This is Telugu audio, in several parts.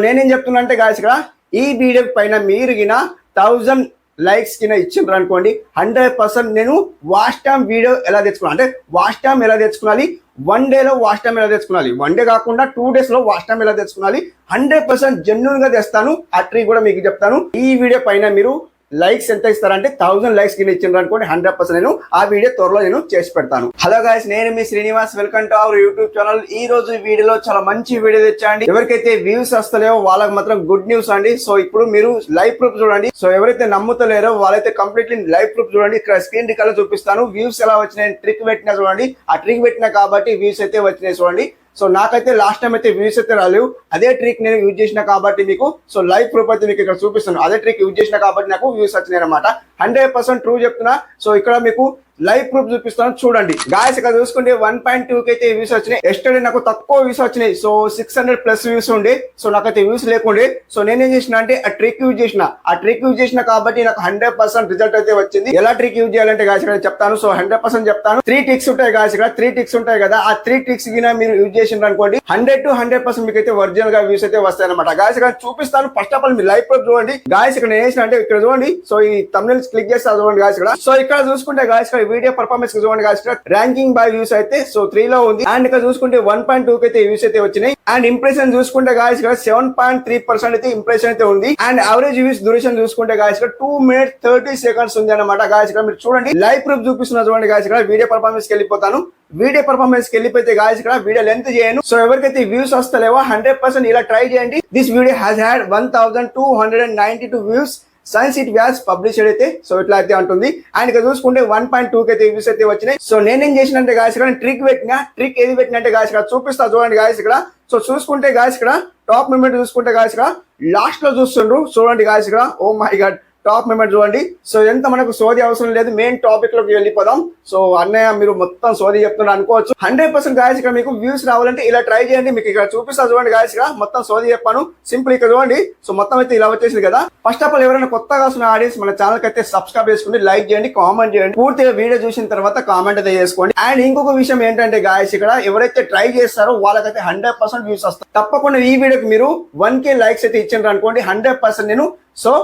నేనేం చెప్తున్నా అంటే గాయస్ ఇక్కడ ఈ వీడియో పైన మీరు గిన 1000 లైక్స్ కింద ఇచ్చిండ్రు అనుకోండి 100% నేను వాచ్ టైమ్ వీడియో ఎలా తెచ్చుకున్నాను అంటే వాచ్ టైమ్ ఎలా తెచ్చుకోవాలి, 1 డేలో వాచ్ టైమ్ ఎలా తెచ్చుకోవాలి, 1 డే కాకుండా 2 డేస్ లో వాచ్ టైమ్ ఎలా తెచ్చుకోవాలి 100% జెన్యూన్ గా తెస్తాను. ఆ ట్రిక్ కూడా మీకు చెప్తాను. ఈ వీడియో పైన మీరు లైక్స్ ఎంత ఇస్తారంటే 1000 లైక్స్ కింద ఇచ్చిండ్రు అనుకోండి 100% నేను ఆ వీడియో త్వరలో నేను చేసి పెడతాను. హలో గైస్, నేను మీ Srinivas, welcome to our YouTube channel. ఈ రోజు వీడియోలో చాలా మంచి వీడియో తెచ్చాండి. ఎవరికైతే వ్యూస్ వస్తలేవో వాళ్ళకి మాత్రం గుడ్ న్యూస్ అండి. సో ఇప్పుడు మీరు లైవ్ ప్రూఫ్ చూడండి. సో ఎవరైతే నమ్ముతలేరో వాళ్ళైతే కంప్లీట్లీ లైవ్ ప్రూఫ్ చూడండి. ఇక్కడ స్క్రీన్ రికార్డ్ చూపిస్తాను. వ్యూస్ ఎలా వచ్చినాయి ట్రిక్ పెట్టినా చూడండి. ఆ ట్రిక్ పెట్టినా కాబట్టి వ్యూస్ అయితే వచ్చినాయి చూడండి. సో నాకైతే లాస్ట్ టైం అయితే వ్యూస్ అయితే రాలేవు. అదే ట్రిక్ నేను యూజ్ చేసిన కాబట్టి మీకు సో లైవ్ ప్రూఫ్ అయితే మీకు ఇక్కడ చూపిస్తాను. అదే ట్రిక్ యూజ్ చేసిన కాబట్టి నాకు వ్యూస్ వచ్చినాయి అనమాట. 100% ట్రూ చెప్తున్నా. సో ఇక్కడ మీకు లైవ్ ప్రూఫ్ చూపిస్తాను చూడండి. గాయస్ ఇక్కడ చూసుకుంటే 1.2 కి అయితే వ్యూస్ వచ్చినాయి. ఎస్టర్డే నాకు తక్కువ వ్యూస్ వచ్చినాయి. సో 600+ వ్యూస్ ఉండే. సో నాకైతే వ్యూస్ లేకుండే. సో నేనేం చేసిన అంటే ఆ ట్రిక్ యూజ్ చేసిన. ఆ ట్రిక్ యూజ్ చేసిన కాబట్టి నాకు 100% రిజల్ట్ అయితే వచ్చింది. ఎలా ట్రిక్ యూజ్ చేయాలంటే గాయస్ ఇక్కడ చెప్తాను. సో 100% చెప్తాను. 3 ట్రిక్స్ ఉంటాయి గాయస్ ఇక్కడ. 3 ట్రిక్స్ ఉంటాయి కదా. ఆ 3 ట్రిక్స్ కింద మీరు యూజ్ చేసిన అనుకోండి 100 to 100% మీకు అయితే ఒరిజినల్ గా వ్యూస్ అయితే వస్తాయి అనమాట. గాయస్ ఇక్కడ చూపిస్తాను. ఫస్ట్ ఆఫ్ ఆల్ మీరు లైవ్ ప్రూఫ్ చూడండి. గాయస్ ఇక్కడ నేను చేసిన అంటే ఇక్కడ చూడండి. సో ఈ thumbnails క్లిక్ చేస్తా చూడండి గాయస్ ఇక్కడ. సో ఇక్కడ చూసుకుంటే గాయస్ ఇక్కడ వీడియో పర్ఫార్మెన్స్ చూడండి గాయస్ ఇక్కడ ర్యాంకింగ్ బై వ్యూస్ అయితే సో 3 లో ఉంది. అండ్ ఇక్కడ చూసుకుంటే 1.2 కి అయితే వ్యూస్ అయితే వచ్చినాయి. అండ్ ఇంప్రెషన్ చూసుకుంటే గాయస్ ఇక్కడ 7.3% అయితే ఇంప్రెషన్ అయితే ఉంది. అండ్ అవరేజ్ వ్యూస్ డ్యూరేషన్ చూసుకుంటే గాయస్ ఇక్కడ 2 minutes 30 seconds ఉంది అనమాట. గాయస్ ఇక్కడ మీరు చూడండి లైవ్ ప్రూఫ్ చూపిస్తున్నా చూడండి గాయస్ ఇక్కడ. వీడియో పర్ఫార్మెన్స్ కి వెళ్ళిపోతాను. వీడియో పర్ఫార్మెన్స్ కి వెళ్ళిపోతే గాయస్ ఇక్కడ వీడియో లెంత్ చేయను. సో ఎవరికైతే వ్యూస్ వస్తలేవో 100% ఇలా ట్రై చేయండి. This video has had 1292 views since it was published అయితే. సో ఇట్లా అయితే ఉంటుంది. అండ్ ఇక్కడ చూసుకుంటే 1.2 కి అయితే వ్యూస్ అయితే వచ్చినాయి. సో నేనేం చేసినంటే గాయస్ ఇక్కడ ట్రిక్ పెట్టినా. ట్రిక్ ఏది పెట్టినంటే గాయస్ ఇక్కడ చూపిస్తా చూడండి గాయస్ ఇక్కడ. సో చూసుకుంటే గాయస్ ఇక్కడ టాప్ మూమెంట్ చూసుకుంటే గాయస్ ఇక్కడ లాస్ట్ లో చూస్తుండ్రు చూడండి గాయస్ ఇక్కడ. Oh my god, top moment చూడండి. సో ఎంత మనకు సోది అవసరం లేదు. మెయిన్ టాపిక్ లోకి వెళ్ళిపోదాం. సో అన్నయ్య మీరు మొత్తం సోది చెప్తున్నారు అనుకోవచ్చు. 100% గాయస్ ఇక్కడ మీకు వ్యూస్ రావాలంటే ఇలా ట్రై చేయండి. మీకు ఇక్కడ చూపిస్తా చూడండి గాయస్ ఇక్కడ మొత్తం సోది చెప్పాను. సింపుల్ ఇక్కడ చూడండి. సో మొత్తం అయితే ఇలా వచ్చేసింది కదా. ఫస్ట్ ఆఫ్ ఆల్ ఎవరైనా కొత్తగా వస్తున్న ఆడియన్స్ మన ఛానల్ కి అయితే సబ్స్క్రైబ్ చేసుకోండి, లైక్ చేయండి, కామెంట్ చేయండి. పూర్తిగా వీడియో చూసిన తర్వాత కామెంట్ అయితే చేసుకోండి. అండ్ ఇంకొక విషయం ఏంటంటే గాయస్ ఇక్కడ ఎవరైతే ట్రై చేస్తారో వాళ్ళకైతే 100% వ్యూస్ వస్తాయి. తప్పకుండా ఈ వీడియోకి మీరు 1K లైక్స్ అయితే ఇచ్చిండ్రు అనుకోండి 100% నేను సో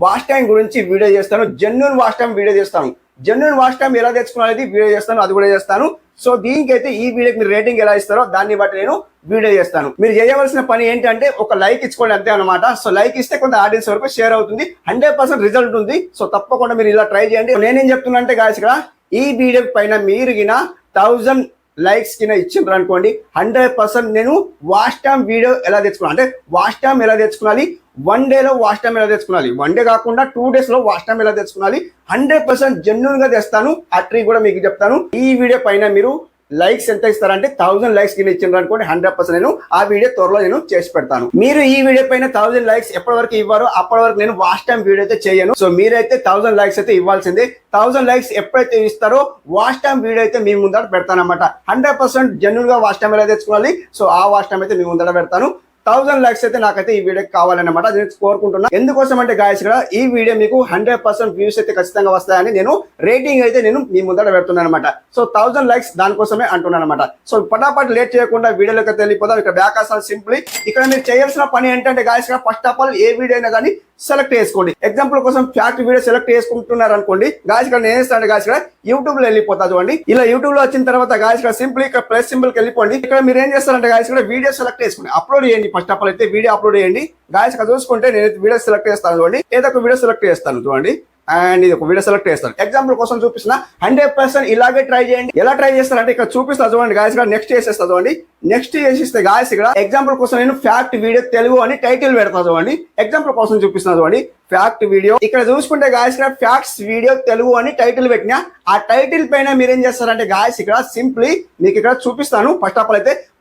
వాచ్ టైం గురించి వీడియో చేస్తాను. జెన్యూన్ వాచ్ టైం వీడియో చేస్తాను. జెన్యూన్ వాచ్ టైం ఎలా తెచ్చుకున్నది వీడియో చేస్తాను, అది కూడా చేస్తాను. సో దీనికైతే ఈ వీడియోకి మీరు రేటింగ్ ఎలా ఇస్తారో దాన్ని బట్టి నేను వీడియో చేస్తాను. మీరు చేయవలసిన పని ఏంటంటే ఒక లైక్ ఇచ్చుకోండి అంతే అనమాట. సో లైక్ ఇస్తే కొంత ఆడియన్స్ వరకు షేర్ అవుతుంది. 100% రిజల్ట్ ఉంది. సో తప్పకుండా మీరు ఇలా ట్రై చేయండి. నేనేం చెప్తున్నా అంటే గాయస్ ఇక్కడ ఈ వీడియో పైన మీరు గిన 1000 లైక్స్ కింద ఇచ్చిండ్రు అనుకోండి 100% నేను వాచ్ టైమ్ వీడియో ఎలా తెచ్చుకున్నాను అంటే వాచ్ టైమ్ ఎలా తెచ్చుకోవాలి, 1 డేలో వాచ్ టైమ్ ఎలా తెచ్చుకోవాలి, 1 డే కాకుండా 2 డేస్ లో వాచ్ టైమ్ ఎలా తెచ్చుకోవాలి 100% జెన్యూన్ గా తెస్తాను. ఆ ట్రిక్ కూడా మీకు చెప్తాను. ఈ వీడియో పైన మీరు లైక్స్ ఎంత ఇస్తారంటే 1000 లైక్స్ కింద ఇచ్చిండ్రు అనుకోండి 100% నేను ఆ వీడియో త్వరలో నేను చేసి పెడతాను. మీరు ఈ వీడియో పైన 1000 లైక్స్ ఎప్పటి వరకు ఇవ్వారో అప్పటి వరకు నేను వాచ్ టైం వీడియో అయితే చేయను. సో మీరైతే 1000 లైక్స్ అయితే ఇవ్వాల్సిందే. 1000 లైక్స్ ఎప్పుడైతే ఇస్తారో వాచ్ టైం వీడియో అయితే మీ ముందర పెడతాను అనమాట. 100% జెన్యూన్ గా వాచ్ టైం ఎలా తెచ్చుకోవాలి సో ఆ వాచ్ టైం అయితే మీ ముందర పెడతాను. 1000 లైక్స్ అయితే నాకైతే ఈ వీడియోకి కావాలన్నమాట. నేను కోరుకుంటున్నా. ఎందుకోసం అంటే గాయస్ ఇక్కడ ఈ వీడియో మీకు 100% వ్యూస్ అయితే ఖచ్చితంగా వస్తాయని నేను రేటింగ్ అయితే నేను మీ ముందర పెడుతున్నాను అనమాట. సో 1000 లైక్స్ దానికోసమే అంటున్నాను అనమాట. సో పటాపట్ లేట్ చేయకుండా వీడియోలోకి వెళ్ళిపోదాం. ఇక్కడ బ్యాక్ అసలు సింప్లీ ఇక్కడ మీరు చేయాల్సిన పని ఏంటంటే గాయస్ ఇక్కడ first of all A video అయినా కానీ సెలెక్ట్ చేసుకోండి. ఎగ్జాంపుల్ కోసం ఫ్యాక్ట్ వీడియో సెలెక్ట్ చేసుకుంటున్నారు అనుకోండి గాయస్ ఇక్కడ నేను చేస్తాను గాయస్ ఇక్కడ యూట్యూబ్ లో వెళ్ళిపోతా చూడండి. ఇలా యూట్యూబ్ లో వచ్చిన తర్వాత గాయస్ ఇక్కడ సింప్లీ ఇక్కడ ప్లస్ సింబల్ కి వెళ్ళిపోండి. ఇక్కడ మీరు ఏం చేస్తారంటే గాయస్ ఇక్కడ వీడియో సెలెక్ట్ చేసుకోండి, అప్లోడ్ చేయండి. ఫస్ట్ ఆఫ్ ఆల్ అయితే వీడియో అప్లోడ్ చేయండి. గాయస్ ఇక్కడ చూసుకుంటే నేను వీడియో సెలెక్ట్ చేస్తాను చూడండి. ఏదో ఒక వీడియో సెలెక్ట్ చేస్తాను చూడండి. అండ్ ఇది ఒక వీడియో సెలెక్ట్ చేస్తాను. ఎగ్జాంపుల్ కోసం చూపిస్తున్నా. 100% ఇలాగే ట్రై చేయండి. ఎలా ట్రై చేస్తారంటే ఇక్కడ చూపిస్తా చూడండి గాయస్ ఇక్కడ నెక్స్ట్ చేసేస్తా చూడండి. నెక్స్ట్ చేసిస్తే గాయస్ ఇక్కడ ఎగ్జాంపుల్ కోసం నేను ఫ్యాక్ట్ వీడియో తెలుగు అని టైటిల్ పెడతా చూడండి. ఎగ్జాంపుల్ కోసం చూపిస్తున్నా చూడండి. ఫ్యాక్ట్ వీడియో ఇక్కడ చూసుకుంటే గాయస్ ఇక్కడ ఫ్యాక్ట్స్ వీడియో తెలుగు అని టైటిల్ పెట్టినా ఆ టైటిల్ పైన మీరు ఏం చేస్తారంటే గాయస్ ఇక్కడ సింప్లీ మీకు ఇక్కడ చూపిస్తాను.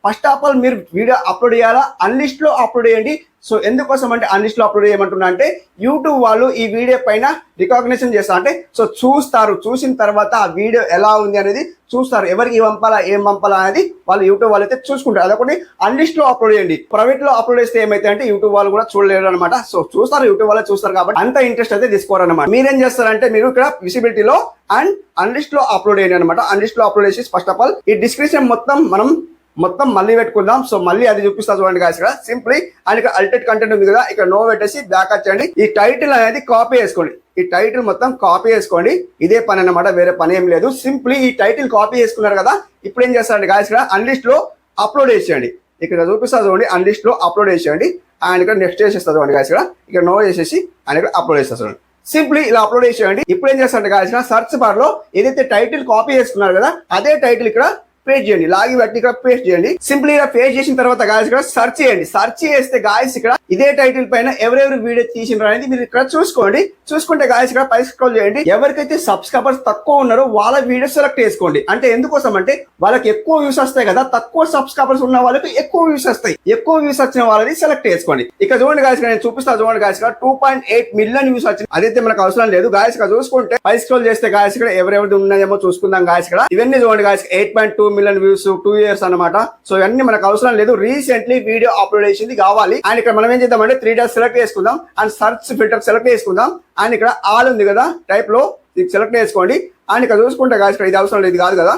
ఫస్ట్ ఆఫ్ ఆల్ మీరు వీడియో అప్లోడ్ చేయాలా, అన్లిస్ట్ లో అప్లోడ్ చేయండి. సో ఎందుకోసం అంటే అన్లిస్ట్ లో అప్లోడ్ చేయమంటున్నా అంటే యూట్యూబ్ వాళ్ళు ఈ వీడియో పైన రికగ్నిషన్ చేస్తారు. అంటే సో చూస్తారు, చూసిన తర్వాత ఆ వీడియో ఎలా ఉంది అనేది చూస్తారు. ఎవరికి పంపాలా ఏం పంపాలా అనేది వాళ్ళు యూట్యూబ్ వాళ్ళు అయితే చూసుకుంటారు. అదొకటి అన్లిస్ట్ లో అప్లోడ్ చేయండి. ప్రైవేట్ లో అప్లోడ్ చేస్తే ఏమైతే అంటే యూట్యూబ్ వాళ్ళు కూడా చూడలేరు అనమాట. సో చూస్తారు, యూట్యూబ్ వాళ్ళే చూస్తారు కాబట్టి అంత ఇంట్రెస్ట్ అయితే తీసుకోరు అనమాట. మీరేం చేస్తారంటే మీరు ఇక్కడ విజిబిలిటీలో అండ్ అన్లిస్ట్ లో అప్లోడ్ చేయండి అనమాట. అన్లిస్ట్ లో అప్లోడ్ చేసి ఫస్ట్ ఆఫ్ ఆల్ ఈ డిస్క్రిప్షన్ మొత్తం మనం మొత్తం మళ్ళీ పెట్టుకుందాం. సో మళ్ళీ అది చూపిస్తా చూడండి గాయస్. ఇక్కడ సింప్లీ అండ్ ఇక్కడ అల్టెడ్ కంటెంట్ ఉంది కదా, ఇక్కడ నో పెట్టేసి బ్యాక్ వచ్చేయండి. ఈ టైటిల్ అనేది కాపీ చేసుకోండి. ఈ టైటిల్ మొత్తం కాపీ చేసుకోండి. ఇదే పని అన్నమాట, వేరే పని ఏం లేదు. సింప్లీ ఈ టైటిల్ కాపీ చేసుకున్నారు కదా, ఇప్పుడు ఏం చేస్తారండి గాయస్, ఇక్కడ అన్లిస్ట్ లో అప్లోడ్ చేసేయండి. ఇక్కడ చూపిస్తా చూడండి, అన్లిస్ట్ లో అప్లోడ్ చేసేయండి. అండ్ ఇక్కడ నెక్స్ట్ చేసేస్తా చూడండి గాయస్. ఇక్కడ నో చేసేసి అండ్ ఇక్కడ అప్లోడ్ చేస్తా చూడండి. సింప్లీ ఇలా అప్లోడ్ చేసేయండి. ఇప్పుడు ఏం చేస్తారంటే గాయస్, సర్చ్ బార్ లో ఏదైతే టైటిల్ కాపీ చేసుకున్నారు కదా అదే టైటిల్ ఇక్కడ పేస్ట్ చేయండి. లాగి బట్టి ఇక్కడ పేస్ట్ చేయండి. సింప్లీ ఇలా పేస్ట్ చేసిన తర్వాత గాయస్ ఇక్కడ సర్చ్ చేయండి. సర్చ్ చేస్తే గాయస్ ఇక్కడ ఇదే టైటిల్ పైన ఎవరెవరు వీడియో తీసినారు అనేది మీరు ఇక్కడ చూసుకోండి. చూసుకుంటే గాయస్ ఇక్కడ పై స్క్రోల్ చేయండి. ఎవరికైతే సబ్స్క్రైబర్స్ తక్కువ ఉన్నారో వాళ్ళ వీడియో సెలెక్ట్ చేసుకోండి. అంటే ఎందుకోసం అంటే వాళ్ళకి ఎక్కువ వ్యూస్ వస్తాయి కదా, తక్కువ సబ్స్క్రైబర్స్ ఉన్న వాళ్ళకి ఎక్కువ వ్యూస్ వస్తాయి. ఎక్కువ వ్యూస్ వచ్చిన వాళ్ళని సెలెక్ట్ చేసుకోండి. ఇక్కడ చూడండి గాయస్, నేను చూపిస్తా చూడండి గాయస్, ఇక్కడ 2.8 మిలియన్ వ్యూస్ వచ్చింది. అదైతే మనకు అవసరం లేదు గాయస్. ఇక్కడ చూసుకుంటే పై స్క్రోల్ చేస్తే గాయస్ ఇక్కడ ఎవరెవరిది ఉన్నదేమో చూసుకుందాం గాయస్. ఇక్కడ ఇవన్నీ చూడండి గాయస్, 8.2 మిలియన్ వ్యూస్ 2 years అన్నమాట. సో ఇవన్నీ మనకు అవసరం లేదు. రీసెంట్లీ వీడియో అప్లోడ్ చేసింది కావాలి. అండ్ ఇక్కడ మనం ఏం చేద్దామంటే 3 డాట్స్ సెలెక్ట్ చేసుకుందాం అండ్ సర్చ్ ఫిల్టర్ సెలెక్ట్ చేసుకుందాం. అండ్ ఇక్కడ ఆల్ ఉంది కదా టైప్ లో, ఇది సెలెక్ట్ చేసుకోండి. అండ్ ఇక్కడ చూసుకుంటే గాయస్ ఇక్కడ ఇది అవసరం లేదు, ఇది కాదు కదా.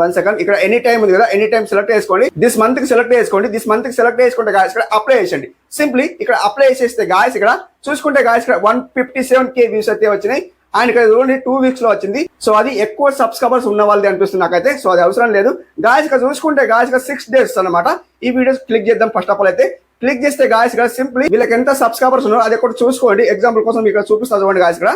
1 సెకండ్, ఇక్కడ ఎనీ టైం ఉంది కదా, ఎనీ టైం సెలెక్ట్ చేసుకోండి. దిస్ మంత్ కి సెలెక్ట్ చేసుకోండి. దిస్ మంత్ కి సెలెక్ట్ చేసుకుంటే గాయస్ ఇక్కడ అప్లై చేయండి. సింప్లీ ఇక్కడ అప్లై చేసేస్తే గాయస్ ఇక్కడ చూసుకుంటే గాయస్ ఇక్కడ 157K వ్యూస్ అయితే వచ్చినాయి. అండ్ ఇక్కడ చూడండి 2 weeks లో వచ్చింది. సో అది ఎక్కువ సబ్స్క్రైబర్స్ ఉన్న వాళ్ళది అనిపిస్తుంది నాకైతే. సో అది అవసరం లేదు గాయస్. ఇక్కడ చూసుకుంటే గాయస్ ఇక్కడ 6 days అన్నమాట. ఈ వీడియోస్ క్లిక్ చేద్దాం. ఫస్ట్ ఆఫ్ ఆల్ అయితే క్లిక్ చేస్తే గాయస్ ఇక్కడ సింప్లీ వీళ్ళకి ఎంత సబ్స్క్రైబర్స్ ఉన్నారో అది ఒకటి చూసుకోండి. ఎగ్జాంపుల్ కోసం ఇక్కడ చూపిస్తా చూడండి గాయస్. ఇక్కడ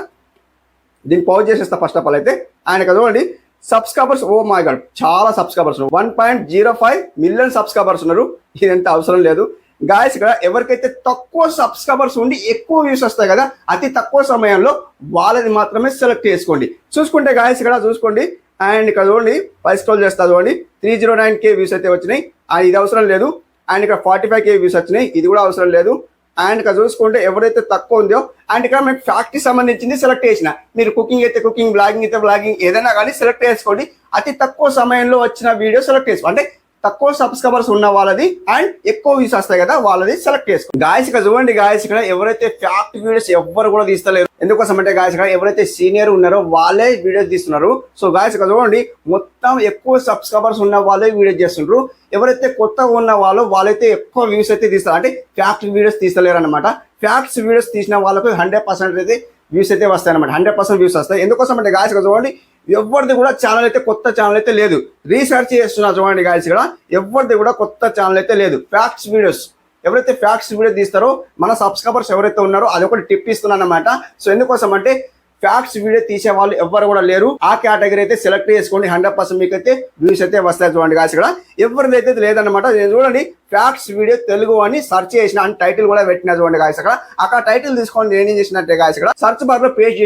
దీన్ని పౌజ్ చేసేస్తా ఫస్ట్ ఆఫ్ ఆల్ అయితే. అండ్ ఇక్కడ చూడండి సబ్స్క్రైబర్స్, ఓ మై గాడ్ చాలా సబ్స్క్రైబర్స్ ఉన్నారు. 1.05 మిలియన్ సబ్స్క్రైబర్స్ ఉన్నారు. ఇదంతా అవసరం లేదు గాయస్. ఇక్కడ ఎవరికైతే తక్కువ సబ్స్క్రైబర్స్ ఉండి ఎక్కువ వ్యూస్ వస్తాయి కదా, అతి తక్కువ సమయంలో వాళ్ళది మాత్రమే సెలెక్ట్ చేసుకోండి. చూసుకుంటే గాయస్ ఇక్కడ చూసుకోండి. అండ్ ఇక్కడ చూడండి పై స్క్రోల్ చేస్తా చూడండి, 309K వ్యూస్ అయితే వచ్చినాయి. ఇది అవసరం లేదు. అండ్ ఇక్కడ 45K వ్యూస్ వచ్చినాయి, ఇది కూడా అవసరం లేదు. అండ్ ఇక్కడ చూసుకుంటే ఎవరైతే తక్కువ ఉందో అండ్ ఇక్కడ మీకు ఫ్యాక్టరీ సంబంధించింది సెలెక్ట్ చేసిన, మీరు కుకింగ్ అయితే కుకింగ్, బ్లాగింగ్ అయితే బ్లాగింగ్, ఏదైనా కానీ సెలెక్ట్ చేసుకోండి. అతి తక్కువ సమయంలో వచ్చిన వీడియో సెలెక్ట్ చేసుకోండి. అంటే తక్కువ సబ్స్క్రైబర్స్ ఉన్న వాళ్ళది అండ్ ఎక్కువ వ్యూస్ వస్తాయి కదా వాళ్ళది సెలెక్ట్ చేసుకోండి. గాయస్ ఇక్కడ చూడండి గాయస్, ఇక్కడ ఎవరైతే ఫ్యాక్ట్ వీడియోస్ ఎవ్వరు కూడా తీస్తలేరు. ఎందుకోసం అంటే గాయస్ ఇక్కడ ఎవరైతే సీనియర్ ఉన్నారో వాళ్ళే వీడియోస్ తీస్తున్నారు. సో గాయస్ ఇక్కడ చూడండి మొత్తం ఎక్కువ సబ్స్క్రైబర్స్ ఉన్న వాళ్ళే వీడియోస్ చేస్తుంటారు. ఎవరైతే కొత్తగా ఉన్న వాళ్ళైతే ఎక్కువ వ్యూస్ అయితే తీస్తారు. అంటే ఫ్యాక్ట్ వీడియోస్ తీస్తలేరు అనమాట. ఫ్యాక్ట్స్ వీడియోస్ తీసిన వాళ్ళకు 100% అయితే వ్యూస్ అయితే వస్తాయి అనమాట. 100% వ్యూస్ వస్తాయి. ఎందుకోసం అంటే గాయస్ ఇక్కడ చూడండి ఎవరిది కూడా ఛానల్ అయితే కొత్త ఛానల్ అయితే లేదు. రీసెర్చ్ చేస్తున్నా చూడండి గాయస్, ఇక్కడ ఎవరిది కూడా కొత్త ఛానల్ అయితే లేదు. ఫ్యాక్ట్స్ వీడియోస్ ఎవరైతే ఫ్యాక్ట్స్ వీడియో తీస్తారో మన సబ్స్క్రైబర్స్ ఎవరైతే ఉన్నారో అదొకటి టిప్ ఇస్తున్నాను అనమాట. సో ఎందుకోసం అంటే ఫ్యాక్ట్స్ వీడియో తీసే వాళ్ళు ఎవ్వరు కూడా లేరు. ఆ కేటగిరీ అయితే సెలెక్ట్ చేసుకోండి. 100% మీకు అయితే వ్యూస్ అయితే వస్తాయి చూడండి గాయస్. ఇక్కడ ఎవరిదైతే లేదన్నమాట. నేను చూడండి ఫ్యాక్ట్స్ వీడియో తెలుగు అని సెర్చ్ చేసిన అండ్ టైటిల్ కూడా పెట్టిన చూడండి గాయస్. అక్కడ టైటిల్ తీసుకొని నేను ఏం చేసినట్టే గాయస్, ఇక్కడ సర్చ్ బార్ లో పేస్ట్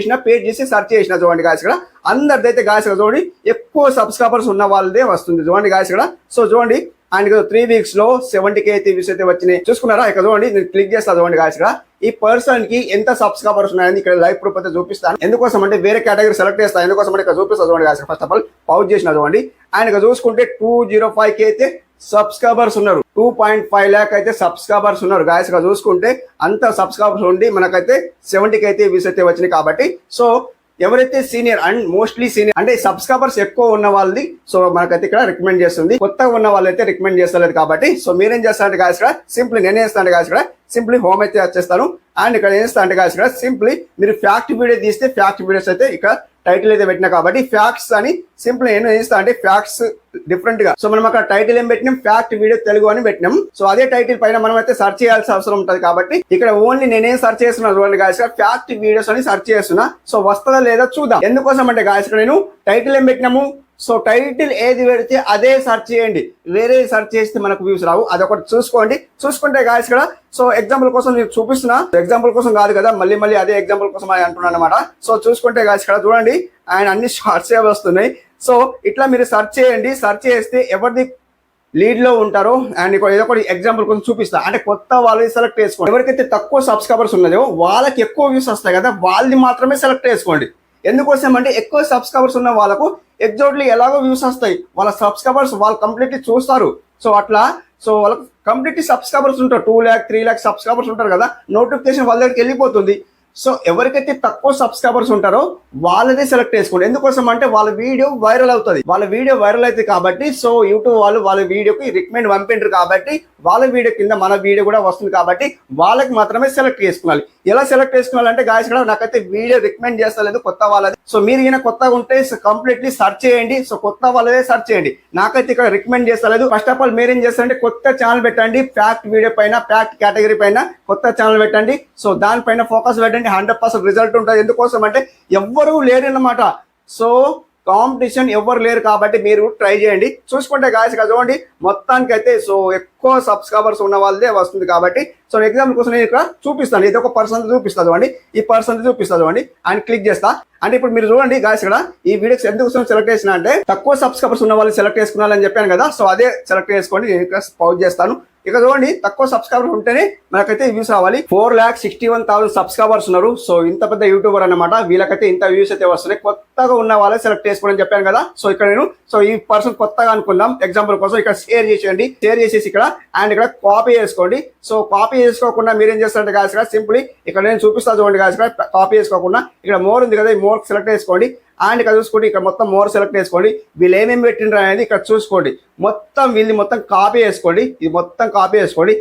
చేసి సెర్చ్ చేసిన చూడండి గాయస్. ఇక్కడ అందరిదైతే గాయస్ చూడండి ఎక్కువ సబ్స్క్రైబర్స్ ఉన్న వాళ్ళదే వస్తుంది చూడండి గాయస్. ఇక్కడ సో చూడండి అండ్ 3 weeks లో 70K అయితే వ్యూస్ అయితే వచ్చినాయి. చూసుకున్నారా? ఇక్కడ చూడండి నేను క్లిక్ చేస్తా చూడండి గాయస్. ఇక్కడ ఈ పర్సన్ కి ఎంత సబ్స్క్రైబర్స్ ఉన్నాయని ఇక్కడ లైవ్ ప్రూఫ్ అయితే చూపిస్తాను. ఎందుకోసం అంటే వేరే కేటగిరీ సెలెక్ట్ చేస్తాను. ఎందుకోసం అంటే ఇక్కడ చూపిస్తా చూడండి guys. First of all pause చేసిన చూడండి. అండ్ ఇక్కడ చూసుకుంటే 205K అయితే సబ్స్క్రైబర్స్ ఉన్నారు. 2.5 lakh అయితే సబ్స్క్రైబర్స్ ఉన్నారు గాయస్. ఇక్కడ చూసుకుంటే అంత సబ్స్క్రైబర్స్ ఉండి మనకైతే 70K అయితే వ్యూస్ అయితే వచ్చినాయి. కాబట్టి సో ఎవరైతే సీనియర్ అండ్ మోస్ట్లీ సీనియర్ అంటే సబ్స్క్రైబర్స్ ఎక్కువ ఉన్న వాళ్ళది సో మనకైతే ఇక్కడ రికమెండ్ చేస్తుంది. కొత్తగా ఉన్న వాళ్ళైతే రికమెండ్ చేస్తలేదు. కాబట్టి సో మీరేం చేస్తారంటే గాయస్ ఇక్కడ సింప్లీ నేనే చేస్తాను గాయస్. ఇక్కడ సింప్లీ హోమ్ అయితే వచ్చేస్తాను. అండ్ ఇక్కడ ఏం చేస్తాను అంటే గాయస్ ఇక్కడ సింప్లీ మీరు ఫ్యాక్ట్ వీడియో తీస్తే ఫ్యాక్ట్ వీడియోస్ అయితే ఇక్కడ టైటిల్ అయితే పెట్టినా కాబట్టి ఫ్యాక్ట్స్ అని సింపుల్ ఏం చేస్తా అంటే ఫ్యాక్ట్స్ డిఫరెంట్ గా. సో మనం అక్కడ టైటిల్ ఏం పెట్టినాం, ఫ్యాక్ట్ వీడియో తెలుగు అని పెట్టినాం. సో అదే టైటిల్ పైన మనం అయితే సెర్చ్ చేయాల్సిన అవసరం ఉంటుంది. కాబట్టి ఇక్కడ ఓన్లీ నేనేం సెర్చ్ చేస్తున్నా చూడండి గాయస్, ఫ్యాక్ట్ వీడియోస్ అని సెర్చ్ చేస్తున్నా. సో వస్తుందా లేదా చూద్దాం. ఎందుకోసం అంటే గాయస్ ఇక్కడ నేను టైటిల్ ఏం పెట్టినాము, సో టైటిల్ ఏది పెడితే అదే సెర్చ్ చేయండి. వేరే సెర్చ్ చేస్తే మనకు వ్యూస్ రావు. అదొకటి చూసుకోండి. చూసుకుంటే గాయస్ ఇక్కడ సో ఎగ్జాంపుల్ కోసం నేను చూపిస్తున్నా. ఎగ్జాంపుల్ కోసం కాదు కదా, మళ్ళీ అదే ఎగ్జాంపుల్ కోసం అంటున్నాను అనమాట. సో చూసుకుంటే గాయస్ ఇక్కడ చూడండి ఆయన అన్ని షార్ట్స్ వస్తున్నాయి. సో ఇట్లా మీరు సెర్చ్ చేయండి. సెర్చ్ చేస్తే ఎవరిది లీడ్ లో ఉంటారో అండ్ ఏదో ఒకటి ఎగ్జాంపుల్ కోసం చూపిస్తా. అంటే కొత్త వాళ్ళని సెలెక్ట్ చేసుకోండి. ఎవరికైతే తక్కువ సబ్స్క్రైబర్స్ ఉన్నదో వాళ్ళకి ఎక్కువ వ్యూస్ వస్తాయి కదా, వాళ్ళని మాత్రమే సెలెక్ట్ చేసుకోండి. ఎందుకోసం అంటే ఎక్కువ సబ్స్క్రైబర్స్ ఉన్న వాళ్ళకు ఎగ్జాక్ట్లీ ఎలాగో వ్యూస్ వస్తాయి. వాళ్ళ సబ్స్క్రైబర్స్ వాళ్ళు కంప్లీట్లీ చూస్తారు. సో అట్లా సో వాళ్ళకి కంప్లీట్లీ సబ్స్క్రైబర్స్ ఉంటారు. 2 lakh 3 lakh సబ్స్క్రైబర్స్ ఉంటారు కదా, నోటిఫికేషన్ వాళ్ళ దగ్గరికి వెళ్ళిపోతుంది. సో ఎవరికైతే తక్కువ సబ్స్క్రైబర్స్ ఉంటారో వాళ్ళదే సెలెక్ట్ చేసుకోండి. ఎందుకోసం అంటే వాళ్ళ వీడియో వైరల్ అవుతుంది. వాళ్ళ వీడియో వైరల్ అవుతుంది కాబట్టి సో యూట్యూబ్ వాళ్ళు వాళ్ళ వీడియోకి రికమెండ్ పంపిండ్రు కాబట్టి వాళ్ళ వీడియో కింద మన వీడియో కూడా వస్తుంది కాబట్టి వాళ్ళకి మాత్రమే సెలెక్ట్ చేసుకోవాలి. ఎలా సెలెక్ట్ చేసుకోవాలంటే గాయస్ కూడా నాకైతే వీడియో రికమెండ్ చేస్తలేదు కొత్త వాళ్ళది. సో మీరు ఈయన కొత్తగా ఉంటే కంప్లీట్లీ సర్చ్ చేయండి. సో కొత్త వాళ్ళదే సర్చ్ చేయండి. నాకైతే ఇక్కడ రికమెండ్ చేస్తలేదు. ఫస్ట్ ఆఫ్ ఆల్ మీరేం చేస్తారంటే కొత్త ఛానల్ పెట్టండి. ఫ్యాక్ట్ వీడియో పైన ఫ్యాక్ట్ కేటగిరీ పైన కొత్త ఛానల్ పెట్టండి. సో దానిపైన ఫోకస్ పెట్టండి. 100% రిజల్ట్ ఉంటుంది. ఎందుకోసం అంటే ఎవ్వరూ లేరు అన్నమాట. సో కాంపిటీషన్ ఎవరు లేరు కాబట్టి మీరు ట్రై చేయండి. చూసుకుంటే గాయస్ ఇక్కడ చూడండి మొత్తానికి అయితే సో ఎక్కువ సబ్స్క్రైబర్స్ ఉన్న వాళ్ళదే వస్తుంది కాబట్టి సో ఎగ్జాంపుల్ కోసం నేను ఇక్కడ చూపిస్తాను. ఇది ఒక పర్సన్ చూపిస్తా చూడండి, ఈ పర్సన్ చూపిస్తా చూడండి అండ్ క్లిక్ చేస్తా. అంటే ఇప్పుడు మీరు చూడండి గాయస్ ఇక్కడ ఈ వీడియోస్ ఎందుకోసం సెలెక్ట్ చేసిన అంటే తక్కువ సబ్స్క్రైబర్స్ ఉన్న వాళ్ళు సెలెక్ట్ చేసుకున్నారని చెప్పాను కదా. సో అదే సెలెక్ట్ చేసుకోండి. నేను ఇక్కడ పౌజ్ చేస్తాను. ఇక చూడండి తక్కువ సబ్స్క్రైబర్ ఉంటేనే మనకైతే వ్యూస్ రావాలి. 4,61,000 సబ్స్క్రైబర్స్ ఉన్నారు. సో ఇంత పెద్ద యూట్యూబర్ అన్నమాట. వీళ్ళకైతే ఇంత వ్యూస్ అయితే వస్తున్నాయి. కొత్తగా ఉన్న వాళ్ళే సెలెక్ట్ చేసుకోండి అని చెప్పాను కదా. సో ఇక్కడ నేను సో ఈ పర్సన్ కొత్తగా అనుకుందాం ఎగ్జాంపుల్ కోసం ఇక్కడ షేర్ చేసేయండి. షేర్ చేసేసి ఇక్కడ అండ్ ఇక్కడ కాపీ చేసుకోండి. సో కాపీ చేసుకోకుండా మీరేం చేస్తారంటే గాయస్ ఇక్కడ సింప్లీ ఇక్కడ నేను చూపిస్తా చూడండి గాయస్ ఇక్కడ కాపీ చేసుకోకుండా ఇక్కడ మోర్ ఉంది కదా, ఈ మోర్ సెలెక్ట్ చేసుకోండి. అండ్ ఇక్కడ చూసుకోండి ఇక్కడ మొత్తం మోర్ సెలెక్ట్ చేసుకోండి. వీళ్ళు ఏమేమి పెట్టిండ్రు అనేది ఇక్కడ చూసుకోండి. మొత్తం వీళ్ళు మొత్తం కాపీ చేసుకోండి. ఇది మొత్తం కాపీ చేసుకోండి.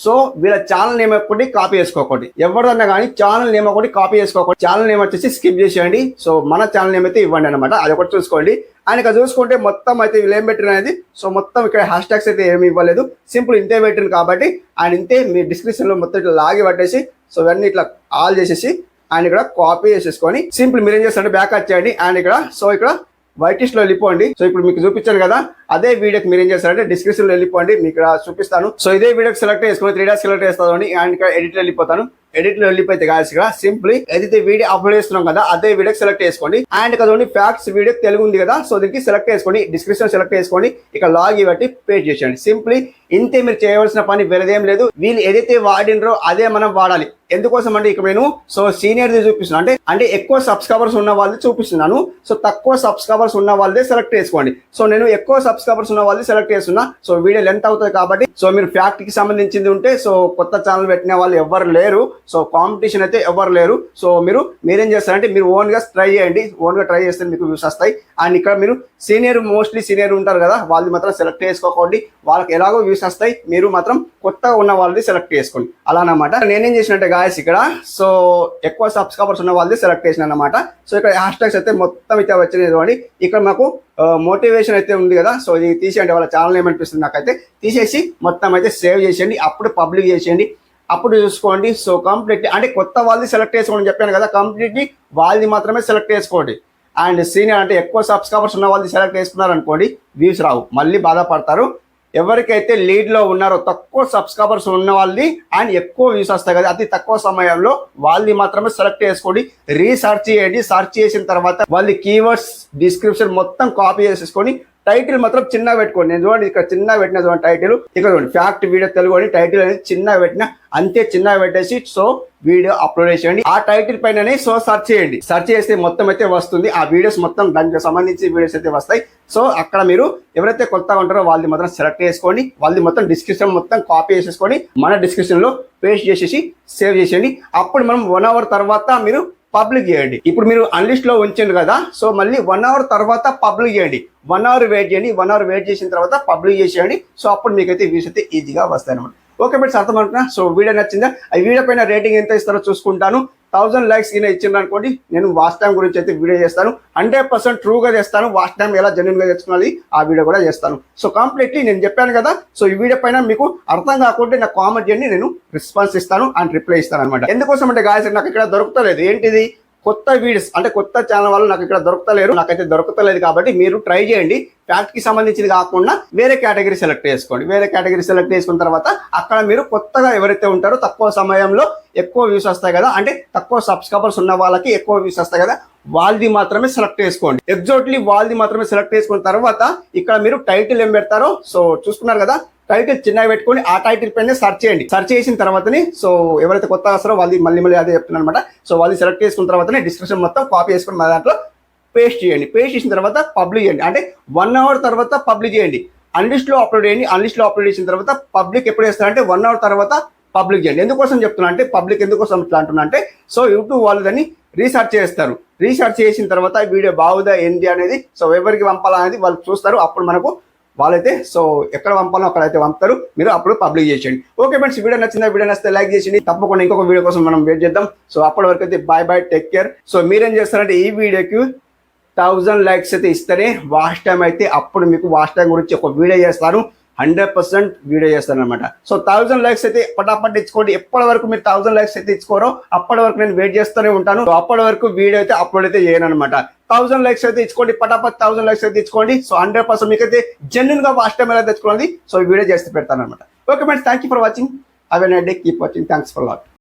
సో వీళ్ళ ఛానల్ నేమ్ ఒకటి కాపీ చేసుకోకండి. ఎవరిదన్నా కానీ ఛానల్ నేమ్ ఒకటి కాపీ చేసుకోకండి. ఛానల్ నేమ్ వచ్చేసి స్కిప్ చేసేయండి. సో మన ఛానల్ నేమ్ అయితే ఇవ్వండి అనమాట. అది ఒకటి చూసుకోండి. అండ్ ఇక్కడ చూసుకుంటే మొత్తం అయితే వీళ్ళు ఏం పెట్టిన అనేది సో మొత్తం ఇక్కడ హ్యాష్ ట్యాగ్స్ అయితే ఏమి ఇవ్వలేదు. సింపుల్ ఇంతే పెట్టింది కాబట్టి అండ్ ఇంతే మీ డిస్క్రిప్షన్లో మొత్తం ఇట్లా లాగి పట్టేసి సో ఇవన్నీ ఇట్లా ఆల్ చేసేసి అండ్ ఇక్కడ కాపీ చేసేసుకొని సింపుల్ మీరు ఏం చేస్తారంటే బ్యాక్ వచ్చేయండి. అండ్ ఇక్కడ సో ఇక్కడ వైటిష్ లో వెళ్ళిపోండి. సో ఇప్పుడు మీకు చూపించాను కదా అదే వీడియోకి మీరు ఏం చేస్తారంటే డిస్క్రిప్షన్ లో వెళ్ళిపోండి. మీకు ఇక్కడ చూపిస్తాను. సో ఇదే వీడియోకి సెలెక్ట్ చేసుకుని 3 డాట్స్ సెలెక్ట్ చేస్తాను అండ్ ఇక్కడ ఎడిట్ లో వెళ్ళిపోతాను. ఎడిట్ లో వెళ్ళిపోతే గాయస్ ఇక్కడ సింప్లీ ఏదైతే వీడియో అప్లోడ్ చేస్తున్నాం కదా అదే వీడియోకి సెలెక్ట్ చేసుకోండి. అండ్ ఇక్కడ ఫ్యాక్ట్స్ వీడియో తెలుగు ఉంది కదా సో దీనికి సెలెక్ట్ చేసుకోండి. డిస్క్రిప్షన్ సెలెక్ట్ చేసుకోండి. ఇక్కడ లాగ్ బట్టి పేస్ట్ చేసేయండి. సింప్లీ ఇంతే మీరు చేయవలసిన పని వేరేదేం లేదు. వీళ్ళు ఏదైతే వాడినరో అదే మనం వాడాలి. ఎందుకోసం అంటే ఇక్కడ నేను సో సీనియర్ది చూపిస్తున్నాను అంటే ఎక్కువ సబ్స్క్రైబర్స్ ఉన్న వాళ్ళది చూపిస్తున్నాను. సో తక్కువ సబ్స్క్రైబర్స్ ఉన్న వాళ్ళదే సెలెక్ట్ చేసుకోండి. సో నేను ఎక్కువ సబ్స్క్రైబర్స్ ఉన్న వాళ్ళది సెలెక్ట్ చేస్తున్నా. సో వీడియో లెంత్ అవుతుంది కాబట్టి సో మీరు ఫ్యాక్ట్ కి సంబంధించింది ఉంటే సో కొత్త ఛానల్ పెట్టిన వాళ్ళు ఎవరు లేరు. సో కాంపిటీషన్ అయితే ఎవరు లేరు. సో మీరేం చేస్తారంటే మీరు ఓన్ గా ట్రై చేయండి. ఓన్ గా ట్రై చేస్తే మీకు వ్యూస్ వస్తాయి. అండ్ ఇక్కడ మీరు మోస్ట్లీ సీనియర్ ఉంటారు కదా వాళ్ళు మాత్రం సెలెక్ట్ చేసుకోకండి. వాళ్ళకి ఎలాగో వ్యూస్ వస్తాయి. మీరు మాత్రం కొత్తగా ఉన్న వాళ్ళది సెలెక్ట్ చేసుకోండి. అలా అన్నమాట. నేనేం చేసినట్టే గాయస్ ఇక్కడ సో ఎక్కువ సబ్స్క్రైబర్స్ ఉన్న వాళ్ళది సెలెక్ట్ చేసిన అన్నమాట. సో ఇక్కడ హ్యాష్ ట్యాగ్స్ అయితే మొత్తం అయితే వచ్చినాయి. ఇక్కడ మాకు మోటివేషన్ అయితే ఉంది కదా సో ఇది తీసేయండి. వాళ్ళ ఛానల్ ఏమనిపిస్తుంది నాకైతే తీసేసి మొత్తం అయితే సేవ్ చేసేయండి. అప్పుడు పబ్లిక్ చేసేయండి. అప్పుడు చూసుకోండి. సో కంప్లీట్లీ అంటే కొత్త వాళ్ళది సెలెక్ట్ చేసుకోండి చెప్పాను కదా. కంప్లీట్లీ వాళ్ళది మాత్రమే సెలెక్ట్ చేసుకోండి. అండ్ సీనియర్ అంటే ఎక్కువ సబ్స్క్రైబర్స్ ఉన్న వాళ్ళది సెలెక్ట్ చేసుకున్నారు అనుకోండి వ్యూస్ రావు, మళ్ళీ బాధపడతారు. ఎవరికైతే లీడ్లో ఉన్నారో తక్కువ సబ్స్క్రైబర్స్ ఉన్న వాళ్ళది అండ్ ఎక్కువ వ్యూస్ వస్తాయి కదా అతి తక్కువ సమయంలో వాళ్ళది మాత్రమే సెలెక్ట్ చేసుకోండి. రీసర్చ్ చేయండి. సర్చ్ చేసిన తర్వాత వాళ్ళ కీవర్డ్స్ డిస్క్రిప్షన్ మొత్తం కాపీ చేసేసుకొని టైటిల్ మాత్రం చిన్నగా పెట్టుకోండి. నేను చూడండి ఇక్కడ చిన్నగా పెట్టిన చూడండి టైటిల్ ఇక్కడ చూడండి ఫ్యాక్ట్ వీడియో తెలుగు అని టైటిల్ అనేది చిన్నగా పెట్టిన అంతే చిన్నగా పెట్టేసి సో వీడియో అప్లోడ్ చేయండి. ఆ టైటిల్ పైననే సో సర్చ్ చేయండి. సర్చ్ చేస్తే మొత్తం అయితే వస్తుంది. ఆ వీడియోస్ మొత్తం దానికి సంబంధించి వీడియోస్ అయితే వస్తాయి. సో అక్కడ మీరు ఎవరైతే కొత్తగా ఉంటారో వాళ్ళది మాత్రం సెలెక్ట్ చేసుకోండి. వాళ్ళది మొత్తం డిస్క్రిప్షన్ మొత్తం కాపీ చేసేసుకొని మన డిస్క్రిప్షన్ లో పేస్ట్ చేసేసి సేవ్ చేసేయండి. అప్పుడు మనం 1 అవర్ తర్వాత మీరు పబ్లిక్ చేయండి. ఇప్పుడు మీరు అన్లిస్ట్ లో ఉంచండి కదా సో మళ్ళీ 1 అవర్ తర్వాత పబ్లిక్ చేయండి. 1 అవర్ వెయిట్ చేయండి. 1 అవర్ వెయిట్ చేసిన తర్వాత పబ్లిక్ చేసేయండి. సో అప్పుడు మీకైతే వ్యూస్ అయితే ఈజీగా వస్తాయి అన్నమాట. ఓకే బట్ అర్థమవుతున్నా. సో వీడియో నచ్చిందా? ఆ వీడియో పైన రేటింగ్ ఎంత ఇస్తారో చూసుకుంటాను. 1000 లైక్స్ కింద ఇచ్చిండ్రు అనుకోండి నేను వాచ్ టైం గురించి అయితే వీడియో చేస్తాను. 100% ట్రూగా చేస్తాను. వాచ్ టైం ఎలా జెన్యున్ గా తెచ్చుకోవాలి ఆ వీడియో కూడా చేస్తాను. సో కంప్లీట్లీ నేను చెప్పాను కదా. సో ఈ వీడియో పైన మీకు అర్థం కాకుంటే నాకు కామెంట్ చేయండి. నేను రెస్పాన్స్ ఇస్తాను అండ్ రిప్లై ఇస్తాను అనమాట. ఎందుకోసం అంటే గాయస్ నాకు ఇక్కడ దొరుకుతలేదు ఏంటిది కొత్త వీడియోస్ అంటే కొత్త ఛానల్ వాళ్ళు నాకు ఇక్కడ దొరుకుతలేరు. నాకైతే దొరుకుతలేదు కాబట్టి మీరు ట్రై చేయండి. ఫ్యాక్ట్ కి సంబంధించింది కాకుండా వేరే కేటగిరీ సెలెక్ట్ చేసుకోండి. వేరే కేటగిరీ సెలెక్ట్ చేసుకున్న తర్వాత అక్కడ మీరు కొత్తగా ఎవరైతే ఉంటారో తక్కువ సమయంలో ఎక్కువ వ్యూస్ వస్తాయి కదా అంటే తక్కువ సబ్స్క్రైబర్స్ ఉన్న వాళ్ళకి ఎక్కువ వ్యూస్ వస్తాయి కదా వాళ్ళది మాత్రమే సెలెక్ట్ చేసుకోండి. ఎగ్జాక్ట్లీ వాళ్ళది మాత్రమే సెలెక్ట్ చేసుకున్న తర్వాత ఇక్కడ మీరు టైటిల్ ఏం పెడతారో సో చూసుకున్నారు కదా. టైటిల్ చిన్నగా పెట్టుకొని ఆ టైటిల్ పైన సెర్చ్ చేయండి. సెర్చ్ చేసిన తర్వాతనే సో ఎవరైతే కొత్త వస్తారో వాళ్ళది మళ్ళీ అదే చెప్తున్నాను అనమాట. సో వాళ్ళది సెలెక్ట్ చేసుకున్న తర్వాతనే డిస్క్రిప్షన్ మొత్తం కాపీ చేసుకుని మన దాంట్లో పేస్ట్ చేయండి. పేస్ట్ చేసిన తర్వాత పబ్లిక్ చేయండి. అంటే 1 అవర్ తర్వాత పబ్లిక్ చేయండి. అన్లిస్ట్ లో అప్లోడ్ చేయండి. అన్లిస్ట్ లో అప్లోడ్ చేసిన తర్వాత పబ్లిక్ ఎప్పుడు చేస్తారంటే 1 అవర్ తర్వాత పబ్లిక్ చేయండి. ఎందుకోసం చెప్తున్నా అంటే పబ్లిక్ ఎందుకోసం ఇట్లా అంటున్నా అంటే సో యూట్యూబ్ వాళ్ళు దాన్ని రీసెర్చ్ చేస్తారు. రీసెర్చ్ చేసిన తర్వాత వీడియో బాగుదా ఏంటి అనేది సో ఎవరికి పంపాలనేది వాళ్ళు చూస్తారు. అప్పుడు మనకు వాళ్ళైతే సో ఎక్కడ పంపాలో అక్కడైతే పంపుతారు. మీరు అప్పుడు పబ్లిక్ చేసేయండి. ఓకే ఫ్రెండ్స్, వీడియో నచ్చిందా? వీడియో నచ్చితే లైక్ చేయండి. తప్పకుండా ఇంకొక వీడియో కోసం మనం వెయిట్ చేద్దాం. సో అప్పటి వరకు అయితే bye bye, take care. So మీరేం చేస్తారంటే ఈ వీడియోకి 1000 లైక్స్ అయితే ఇస్తేనే వాచ్ టైం అయితే అప్పుడు మీకు వాచ్ టైం గురించి ఒక వీడియో చేస్తాను. 100% వీడియో చేస్తాను అనమాట. సో 1000 లైక్స్ అయితే పటాపట్ ఇచ్చుకోండి. ఎప్పటి వరకు మీరు 1000 లైక్స్ అయితే ఇచ్చుకోరో అప్పటి వరకు నేను వెయిట్ చేస్తూనే ఉంటాను. సో అప్పటి వరకు వీడియో అయితే అప్లోడ్ అయితే చేయను అనమాట. 1000 లైక్స్ అయితే ఇచ్చుకోండి, పటాపట్ 1000 లైక్స్ అయితే ఇచ్చుకోండి. సో 100% మీకైతే జెన్యున్ గా వాచ్ టైం ఎలా తెచ్చుకోవాలి సో వీడియో చేస్తే పెడతాను అనమాట. Okay friends, thank you for watching. Have a nice day, keep watching. Thanks for lot.